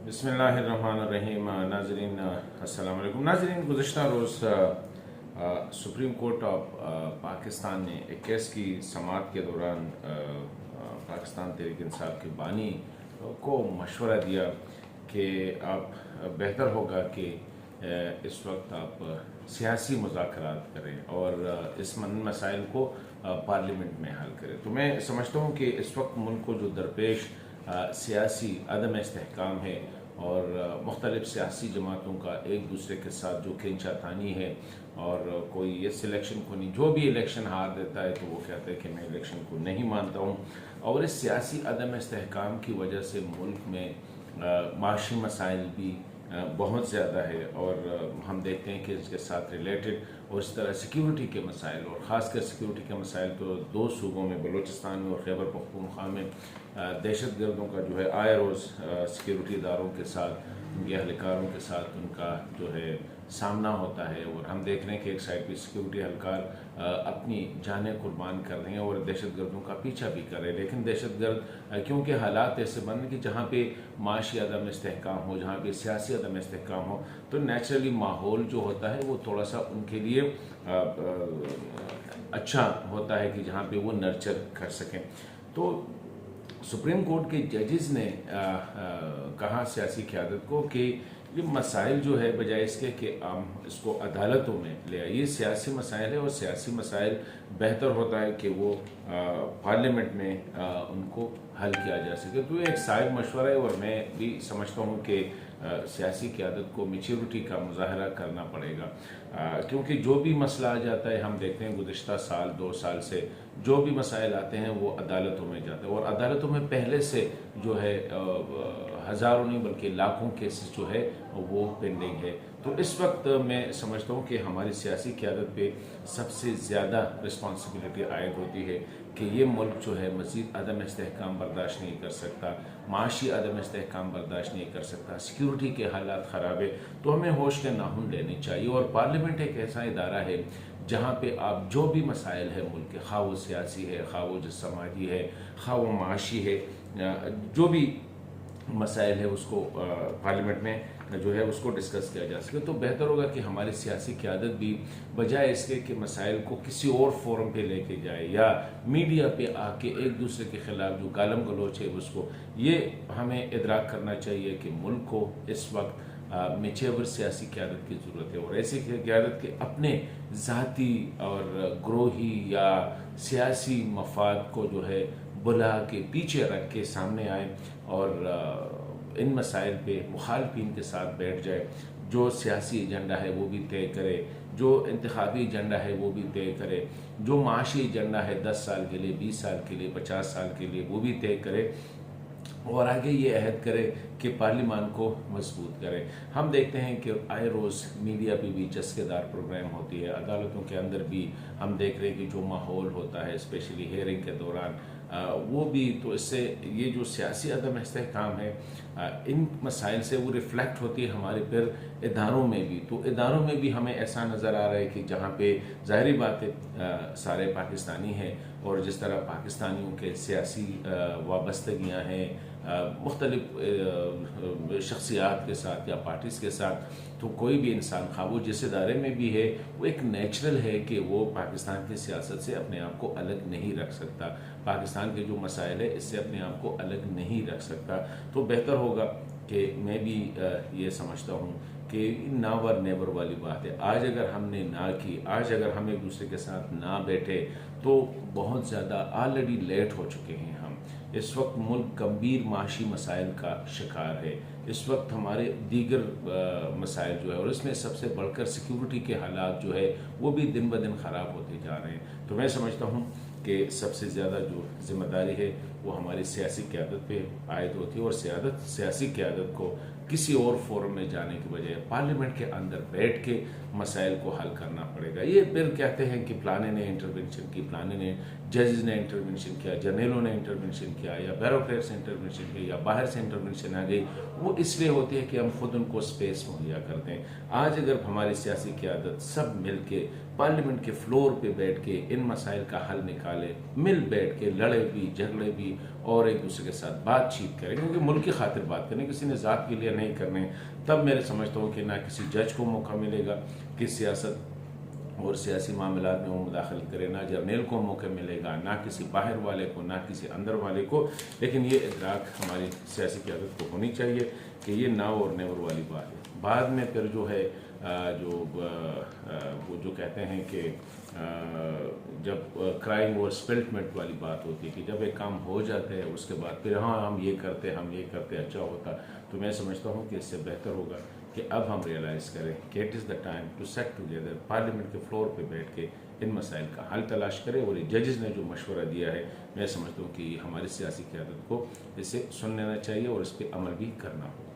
بسم اللہ الرحمن الرحیم۔ ناظرین السلام علیکم۔ ناظرین، گزشتہ روز سپریم کورٹ آف پاکستان نے ایک کیس کی سماعت کے دوران پاکستان تحریک انصاف کے بانی کو مشورہ دیا کہ آپ بہتر ہوگا کہ اس وقت آپ سیاسی مذاکرات کریں اور اس مسائل کو پارلیمنٹ میں حل کریں۔ تو میں سمجھتا ہوں کہ اس وقت ملک کو جو درپیش سیاسی عدم استحکام ہے اور مختلف سیاسی جماعتوں کا ایک دوسرے کے ساتھ جو کھینچا تانی ہے، اور کوئی اس الیکشن کو نہیں، جو بھی الیکشن ہار دیتا ہے تو وہ کہتا ہے کہ میں الیکشن کو نہیں مانتا ہوں، اور اس سیاسی عدم استحکام کی وجہ سے ملک میں معاشی مسائل بھی بہت زیادہ ہے، اور ہم دیکھتے ہیں کہ اس کے ساتھ ریلیٹڈ اور اس طرح سیکیورٹی کے مسائل، اور خاص کر سیکیورٹی کے مسائل تو دو صوبوں میں، بلوچستان میں اور خیبر پختونخوا میں دہشت گردوں کا جو ہے آئے روز سیکیورٹی اداروں کے ساتھ، ان کے اہلکاروں کے ساتھ ان کا جو ہے سامنا ہوتا ہے، اور ہم دیکھ رہے ہیں کہ ایک سائڈ پہ سیکیورٹی اہلکار اپنی جانیں قربان کر رہے ہیں اور دہشت گردوں کا پیچھا بھی کر رہے ہیں، لیکن دہشت گرد کیونکہ حالات ایسے بن کہ جہاں پہ معاشی عدم استحکام ہو، جہاں پہ سیاسی عدم استحکام ہو، تو نیچرلی ماحول جو ہوتا ہے وہ تھوڑا سا ان کے لیے اچھا ہوتا ہے کہ جہاں پہ وہ نرچر کر سکیں۔ تو سپریم کورٹ کے ججز نے کہا سیاسی قیادت کو کہ یہ مسائل جو ہے بجائے اس کے کہ ہم اس کو عدالتوں میں لے آئے، یہ سیاسی مسائل ہے، اور سیاسی مسائل بہتر ہوتا ہے کہ وہ پارلیمنٹ میں ان کو حل کیا جا سکے۔ تو یہ ایک صائب مشورہ ہے، اور میں بھی سمجھتا ہوں کہ سیاسی قیادت کو میچورٹی کا مظاہرہ کرنا پڑے گا، کیونکہ جو بھی مسئلہ آ جاتا ہے، ہم دیکھتے ہیں گزشتہ سال 2 سال سے جو بھی مسائل آتے ہیں وہ عدالتوں میں جاتے ہیں، اور عدالتوں میں پہلے سے جو ہے ہزاروں نہیں بلکہ لاکھوں کیسز جو ہے وہ پینڈنگ ہے۔ تو اس وقت میں سمجھتا ہوں کہ ہماری سیاسی قیادت پہ سب سے زیادہ رسپانسبلٹی عائد ہوتی ہے کہ یہ ملک جو ہے مزید عدم استحکام برداشت نہیں کر سکتا، معاشی عدم استحکام برداشت نہیں کر سکتا، سیکیورٹی کے حالات خراب ہے، تو ہمیں ہوش کے ناخن لینے چاہیے۔ اور پارلیمنٹ ایک ایسا ادارہ ہے جہاں پہ آپ جو بھی مسائل ہے ملک کے، خواہ وہ سیاسی ہے، خواہ وہ سماجی ہے، خواہ وہ معاشی ہے، جو بھی مسائل ہے اس کو پارلیمنٹ میں جو ہے اس کو ڈسکس کیا جا سکے، تو بہتر ہوگا کہ ہماری سیاسی قیادت بھی بجائے اس کے کہ مسائل کو کسی اور فورم پہ لے کے جائے یا میڈیا پہ آ کے ایک دوسرے کے خلاف جو گالم گلوچ ہے اس کو، یہ ہمیں ادراک کرنا چاہیے کہ ملک کو اس وقت میچور سیاسی قیادت کی ضرورت ہے، اور ایسی قیادت کے اپنے ذاتی اور گروہی یا سیاسی مفاد کو جو ہے بلا کے پیچھے رکھ کے سامنے آئے اور ان مسائل پہ مخالفین کے ساتھ بیٹھ جائے، جو سیاسی ایجنڈا ہے وہ بھی طے کرے، جو انتخابی ایجنڈا ہے وہ بھی طے کرے، جو معاشی ایجنڈا ہے 10 سال کے لیے، 20 سال کے لیے، 50 سال کے لیے، وہ بھی طے کرے، اور آگے یہ عہد کرے کہ پارلیمان کو مضبوط کرے۔ ہم دیکھتے ہیں کہ آئے روز میڈیا پہ بھی چسکے دار پروگرام ہوتی ہے، عدالتوں کے اندر بھی ہم دیکھ رہے ہیں کہ جو ماحول ہوتا ہے اسپیشلی ہیئرنگ کے دوران، وہ بھی تو اس سے یہ جو سیاسی عدم استحکام ہے ان مسائل سے وہ ریفلیکٹ ہوتی ہے ہمارے پھر اداروں میں بھی، تو اداروں میں بھی ہمیں ایسا نظر آ رہا ہے کہ جہاں پہ ظاہری بات ہے سارے پاکستانی ہیں، اور جس طرح پاکستانیوں کے سیاسی وابستگیاں ہیں مختلف شخصیات کے ساتھ یا پارٹیز کے ساتھ، تو کوئی بھی انسان خواہ وہ جس ادارے میں بھی ہے وہ ایک نیچرل ہے کہ وہ پاکستان کی سیاست سے اپنے آپ کو الگ نہیں رکھ سکتا، پاکستان کے جو مسائل ہے اس سے اپنے آپ کو الگ نہیں رکھ سکتا۔ تو بہتر ہوگا کہ میں بھی یہ سمجھتا ہوں کہ ناور نیور والی بات ہے، آج اگر ہم نے نہ کی، آج اگر ہم ایک دوسرے کے ساتھ نہ بیٹھے تو بہت زیادہ آلریڈی لیٹ ہو چکے ہیں ہم۔ اس وقت ملک گمبھیر معاشی مسائل کا شکار ہے، اس وقت ہمارے دیگر مسائل جو ہے، اور اس میں سب سے بڑھ کر سیکیورٹی کے حالات جو ہے وہ بھی دن بدن خراب ہوتے جا رہے ہیں۔ تو میں سمجھتا ہوں کہ سب سے زیادہ جو ذمہ داری ہے وہ ہماری سیاسی قیادت پہ عائد ہوتی ہے، اور سیاسی قیادت کو کسی اور فورم میں جانے کی بجائے پارلیمنٹ کے اندر بیٹھ کے مسائل کو حل کرنا پڑے گا۔ یہ پھر کہتے ہیں کہ فلانے نے انٹرونشن کی، فلانے نے ججز نے انٹرونشن کیا، جرنیلوں نے انٹرونشن کیا، یا بیوروکریٹس نے انٹرونشن کیا، یا باہر سے انٹرونشن آ گئی، وہ اس لیے ہوتی ہے کہ ہم خود ان کو سپیس مہیا کرتے ہیں۔ آج اگر ہماری سیاسی قیادت سب مل کے پارلیمنٹ کے فلور پہ بیٹھ کے ان مسائل کا حل نکالے، مل بیٹھ کے لڑے بھی، جھگڑے بھی، ہوگی اور ایک دوسرے کے ساتھ بات چیت کریں، کیونکہ ملک کی خاطر بات کریں، کسی نے ذات کے لیے نہیں کرنے، تب میں سمجھتا ہوں کہ نہ کسی جج کو موقع ملے گا کہ سیاست اور سیاسی معاملات میں وہ مداخلت کرے، نہ جرنیل کو موقع ملے گا، نہ کسی باہر والے کو، نہ کسی اندر والے کو. لیکن یہ ادراک ہماری سیاسی قیادت کو ہونی چاہیے کہ یہ ناؤ اور نیور والی بات ہے. بعد میں پھر جو ہے وہ جو کہتے ہیں کہ جب کرائم اور سپلٹمنٹ والی بات ہوتی ہے کہ جب ایک کام ہو جاتا ہے اس کے بعد پھر ہاں ہم یہ کرتے اچھا ہوتا، تو میں سمجھتا ہوں کہ اس سے بہتر ہوگا کہ اب ہم ریئلائز کریں کہ it is the time to sit together, parliament کے فلور پہ بیٹھ کے ان مسائل کا حل تلاش کرے. اور یہ ججز نے جو مشورہ دیا ہے میں سمجھتا ہوں کہ ہماری سیاسی قیادت کو اسے سن لینا چاہیے اور اس پہ عمل بھی کرنا ہوگا.